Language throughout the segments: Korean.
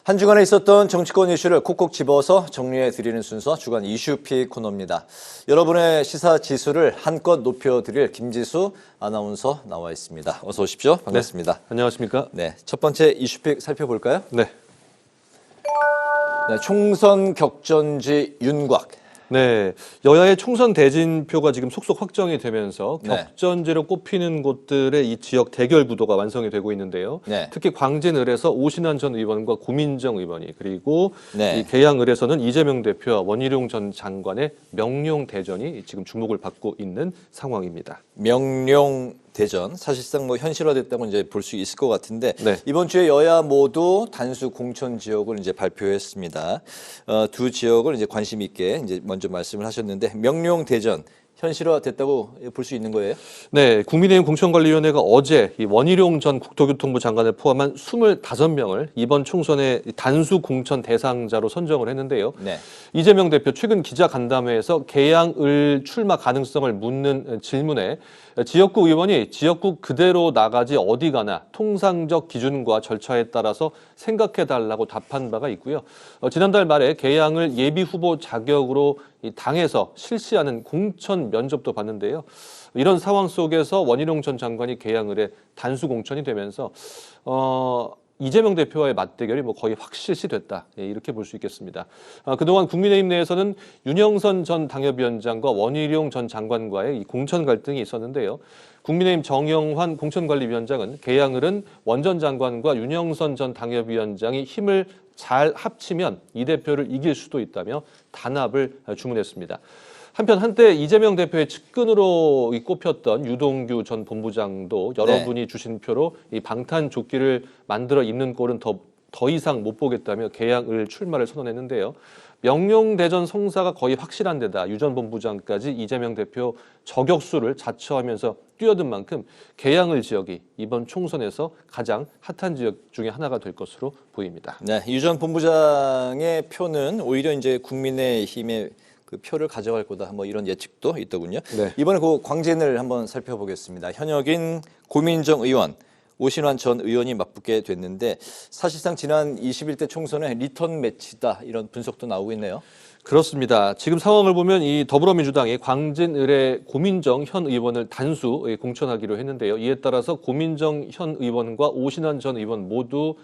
한 주간에 있었던 정치권 이슈를 콕콕 집어서 정리해 드리는 순서 주간 이슈픽 코너입니다. 여러분의 시사 지수를 한껏 높여드릴 김지수 아나운서 나와 있습니다. 어서 오십시오. 반갑습니다. 네, 안녕하십니까? 네, 첫 번째 이슈픽 살펴볼까요? 네. 네, 총선 격전지 윤곽. 네, 여야의 총선 대진표가 지금 속속 확정이 되면서 네. 격전지로 꼽히는 곳들의 이 지역 대결 구도가 완성이 되고 있는데요. 네. 특히 광진을에서 오신환 전 의원과 고민정 의원이 그리고 네. 이 계양을에서는 이재명 대표와 원희룡 전 장관의 명룡 대전이 지금 주목을 받고 있는 상황입니다. 명룡 대전 사실상 뭐 현실화됐다고 이제 볼 수 있을 것 같은데 네. 이번 주에 여야 모두 단수 공천 지역을 이제 발표했습니다. 두 지역을 이제 관심 있게 이제 먼저 말씀을 하셨는데 명룡 대전 현실화됐다고 볼 수 있는 거예요? 네, 국민의힘 공천관리위원회가 어제 이 원희룡 전 국토교통부 장관을 포함한 25명을 이번 총선의 단수 공천 대상자로 선정을 했는데요. 네. 이재명 대표 최근 기자간담회에서 계양을 출마 가능성을 묻는 질문에 지역구 의원이 지역구 그대로 나가지 어디 가나 통상적 기준과 절차에 따라서 생각해달라고 답한 바가 있고요. 지난달 말에 계양을 예비후보 자격으로 이 당에서 실시하는 공천 면접도 봤는데요. 이런 상황 속에서 원희룡 전 장관이 계양을에 단수 공천이 되면서 이재명 대표와의 맞대결이 뭐 거의 확실시됐다. 이렇게 볼 수 있겠습니다. 그동안 국민의힘 내에서는 윤영선 전 당협위원장과 원희룡 전 장관과의 이 공천 갈등이 있었는데요. 국민의힘 정영환 공천관리위원장은 계양을은 원 전 장관과 윤영선 전 당협위원장이 힘을 잘 합치면 이 대표를 이길 수도 있다며 단합을 주문했습니다. 한편 한때 이재명 대표의 측근으로 꼽혔던 유동규 전 본부장도 여러분이 주신 표로 이 방탄조끼를 만들어 입는 꼴은 더 이상 못 보겠다며 계양을 출마를 선언했는데요. 명룡대전 성사가 거의 확실한 데다 유 전 본부장까지 이재명 대표 저격수를 자처하면서 뛰어든 만큼 계양을 지역이 이번 총선에서 가장 핫한 지역 중에 하나가 될 것으로 보입니다. 네, 유 전 본부장의 표는 오히려 이제 국민의힘의 그 표를 가져갈 거다 뭐 이런 예측도 있더군요. 네. 이번에 그 광진을 한번 살펴보겠습니다. 현역인 고민정 의원, 오신환 전 의원이 맞붙게 됐는데 사실상 지난 21대 총선에 리턴 매치다 이런 분석도 나오고 있네요. 그렇습니다. 지금 상황을 보면 이 더불어민주당이 광진을의 고민정 현 의원을 단수 공천하기로 했는데요. 이에 따라서 고민정 현 의원과 오신환 전 의원 모두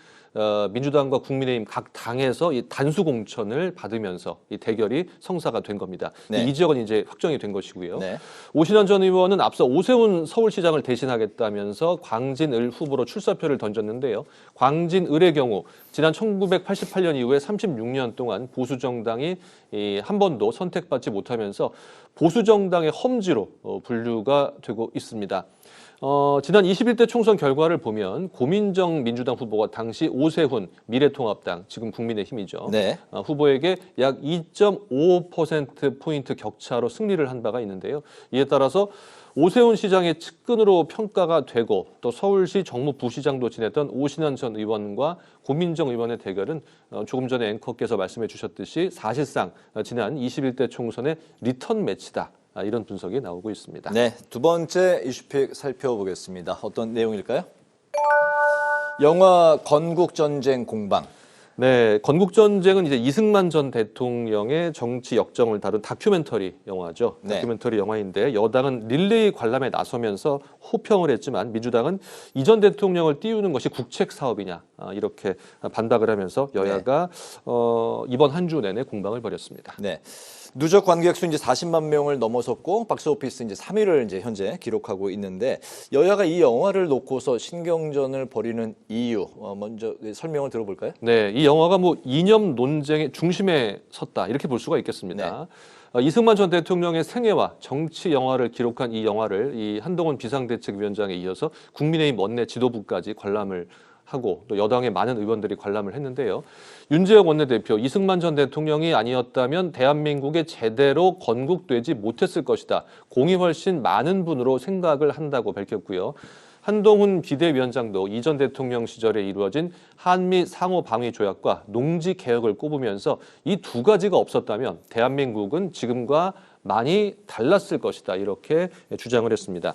민주당과 국민의힘 각 당에서 이 단수 공천을 받으면서 이 대결이 성사가 된 겁니다. 네. 이 지역은 이제 확정이 된 것이고요. 네. 오신환 전 의원은 앞서 오세훈 서울시장을 대신하겠다면서 광진을 후보로 출사표를 던졌는데요. 광진을의 경우 지난 1988년 이후에 36년 동안 보수정당이 한 번도 선택받지 못하면서 보수정당의 험지로 분류가 되고 있습니다. 지난 21대 총선 결과를 보면 고민정 민주당 후보가 당시 오세훈 미래통합당, 지금 국민의힘이죠. 네. 후보에게 약 2.55%포인트 격차로 승리를 한 바가 있는데요. 이에 따라서 오세훈 시장의 측근으로 평가가 되고 또 서울시 정무부시장도 지냈던 오신환 전 의원과 고민정 의원의 대결은 조금 전에 앵커께서 말씀해 주셨듯이 사실상 지난 21대 총선의 리턴 매치다. 이런 분석이 나오고 있습니다. 네, 두 번째 이슈픽 살펴보겠습니다. 어떤 내용일까요? 영화 건국전쟁 공방. 네, 건국전쟁은 이제 이승만 전 대통령의 정치 역정을 다룬 다큐멘터리 영화죠. 네. 다큐멘터리 영화인데 여당은 릴레이 관람에 나서면서 호평을 했지만 민주당은 이 전 대통령을 띄우는 것이 국책 사업이냐 이렇게 반박을 하면서 여야가 이번 한 주 내내 공방을 벌였습니다. 네. 누적 관객 수 이제 40만 명을 넘어섰고 박스오피스 이제 3위를 이제 현재 기록하고 있는데 여야가 이 영화를 놓고서 신경전을 벌이는 이유 먼저 설명을 들어볼까요? 네, 이 영화가 뭐 이념 논쟁의 중심에 섰다 이렇게 볼 수가 있겠습니다. 이승만 전 대통령의 생애와 정치 영화를 기록한 이 영화를 이 한동훈 비상대책위원장에 이어서 국민의힘 원내 지도부까지 관람을 하고 또 여당의 많은 의원들이 관람을 했는데요. 윤재혁 원내대표, 이승만 전 대통령이 아니었다면 대한민국에 제대로 건국되지 못했을 것이다. 공이 훨씬 많은 분으로 생각을 한다고 밝혔고요. 한동훈 비대위원장도 이 전 대통령 시절에 이루어진 한미 상호 방위 조약과 농지 개혁을 꼽으면서 이 두 가지가 없었다면 대한민국은 지금과 많이 달랐을 것이다. 이렇게 주장을 했습니다.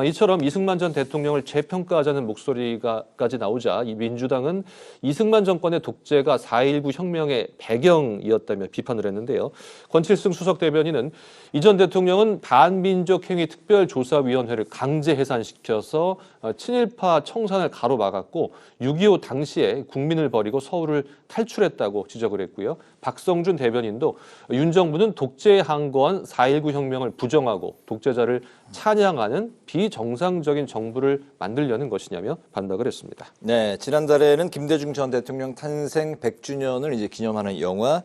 이처럼 이승만 전 대통령을 재평가하자는 목소리가까지 나오자 이 민주당은 이승만 정권의 독재가 4.19 혁명의 배경이었다며 비판을 했는데요. 권칠승 수석 대변인은 이 전 대통령은 반민족 행위 특별조사위원회를 강제 해산시켜서 친일파 청산을 가로막았고 6.25 당시에 국민을 버리고 서울을 탈출했다고 지적을 했고요. 박성준 대변인도 윤 정부는 독재에 항거한 4.19 혁명을 부정하고 독재자를 찬양하는 비정상적인 정부를 만들려는 것이냐며 반박을 했습니다. 네, 지난달에는 김대중 전 대통령 탄생 100주년을 이제 기념하는 영화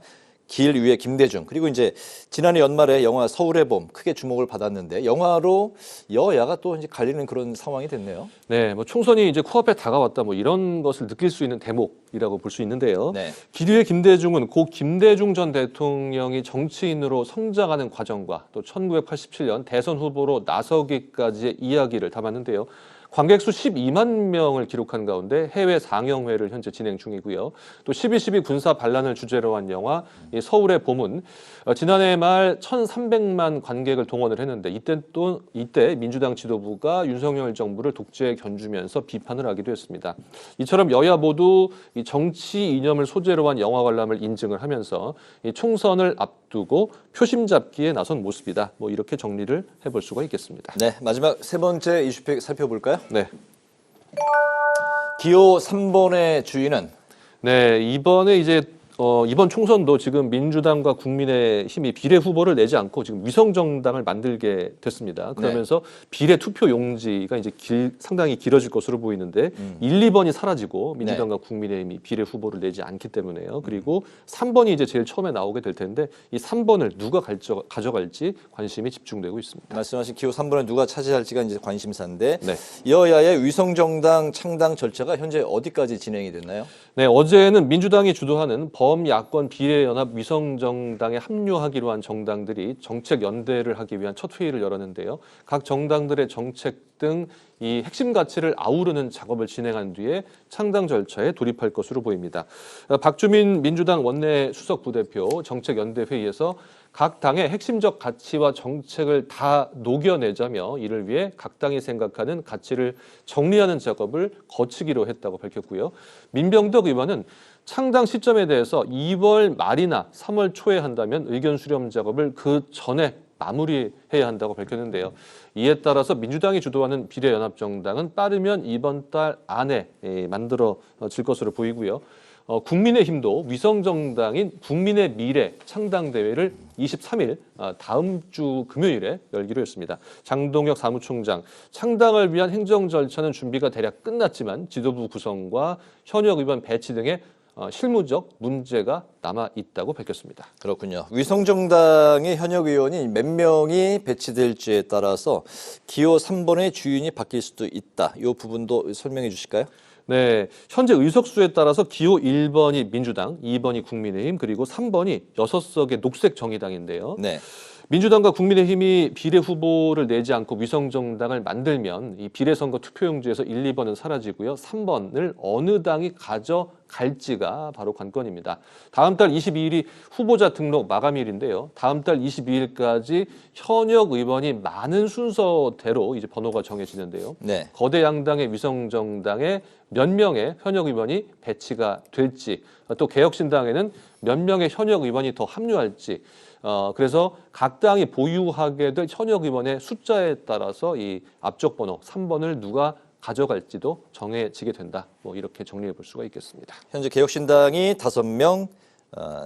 길 위의 김대중, 그리고 이제 지난해 연말에 영화 서울의 봄 크게 주목을 받았는데 영화로 여야가 또 이제 갈리는 그런 상황이 됐네요. 네, 뭐 총선이 이제 코앞에 다가왔다 뭐 이런 것을 느낄 수 있는 대목이라고 볼 수 있는데요. 네. 길 위의 김대중은 고 김대중 전 대통령이 정치인으로 성장하는 과정과 또 1987년 대선 후보로 나서기까지의 이야기를 담았는데요. 관객 수 12만 명을 기록한 가운데 해외 상영회를 현재 진행 중이고요. 또 12.12 군사 반란을 주제로 한 영화 서울의 봄은 지난해 말 1,300만 관객을 동원을 했는데 이때 민주당 지도부가 윤석열 정부를 독재에 견주면서 비판을 하기도 했습니다. 이처럼 여야 모두 이 정치 이념을 소재로 한 영화 관람을 인증을 하면서 이 총선을 앞두고 표심 잡기에 나선 모습이다. 뭐 이렇게 정리를 해볼 수가 있겠습니다. 네, 마지막 세 번째 이슈픽 살펴볼까요? 네. 기호 3번의 주인은 네, 이번에 이제 이번 총선도 지금 민주당과 국민의힘이 비례 후보를 내지 않고 지금 위성정당을 만들게 됐습니다. 그러면서 비례 투표 용지가 이제 상당히 길어질 것으로 보이는데 1, 2번이 사라지고 민주당과 국민의힘이 비례 후보를 내지 않기 때문에요. 그리고 3번이 이제 제일 처음에 나오게 될 텐데 이 3번을 누가 가져갈지 관심이 집중되고 있습니다. 말씀하신 기호 3번을 누가 차지할지가 이제 관심사인데 네. 여야의 위성정당 창당 절차가 현재 어디까지 진행이 됐나요? 네, 어제는 민주당이 주도하는 범야권 비례연합 위성정당에 합류하기로 한 정당들이 정책 연대를 하기 위한 첫 회의를 열었는데요. 각 정당들의 정책 등 이 핵심 가치를 아우르는 작업을 진행한 뒤에 창당 절차에 돌입할 것으로 보입니다. 박주민 민주당 원내 수석 부대표 정책 연대 회의에서 각 당의 핵심적 가치와 정책을 다 녹여내자며 이를 위해 각 당이 생각하는 가치를 정리하는 작업을 거치기로 했다고 밝혔고요. 민병덕 의원은 창당 시점에 대해서 2월 말이나 3월 초에 한다면 의견 수렴 작업을 그 전에 마무리해야 한다고 밝혔는데요. 이에 따라서 민주당이 주도하는 비례연합정당은 빠르면 이번 달 안에 만들어질 것으로 보이고요. 국민의힘도 위성정당인 국민의 미래 창당대회를 23일 다음 주 금요일에 열기로 했습니다. 장동혁 사무총장, 창당을 위한 행정 절차는 준비가 대략 끝났지만 지도부 구성과 현역 의원 배치 등의 실무적 문제가 남아 있다고 밝혔습니다. 그렇군요. 위성정당의 현역 의원이 몇 명이 배치될지에 따라서 기호 3번의 주인이 바뀔 수도 있다. 이 부분도 설명해 주실까요? 네, 현재 의석수에 따라서 기호 1번이 민주당, 2번이 국민의힘, 그리고 3번이 6석의 녹색정의당인데요. 네. 민주당과 국민의힘이 비례 후보를 내지 않고 위성정당을 만들면 이 비례선거 투표용지에서 1, 2번은 사라지고요. 3번을 어느 당이 가져갈지가 바로 관건입니다. 다음 달 22일이 후보자 등록 마감일인데요. 다음 달 22일까지 현역 의원이 많은 순서대로 이제 번호가 정해지는데요. 네. 거대 양당의 위성정당에 몇 명의 현역 의원이 배치가 될지, 또 개혁신당에는 몇 명의 현역 의원이 더 합류할지, 그래서 각 당이 보유하게 될 현역 의원의 숫자에 따라서 이 앞쪽 번호 3번을 누가 가져갈지도 정해지게 된다. 뭐 이렇게 정리해 볼 수가 있겠습니다. 현재 개혁신당이 5명,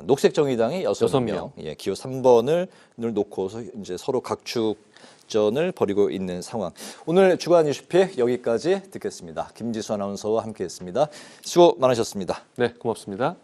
녹색정의당이 6명, 예, 기호 3번을 놓고서 이제 서로 각축전을 벌이고 있는 상황. 오늘 주간 이슈픽 여기까지 듣겠습니다. 김지수 아나운서와 함께했습니다. 수고 많으셨습니다. 네, 고맙습니다.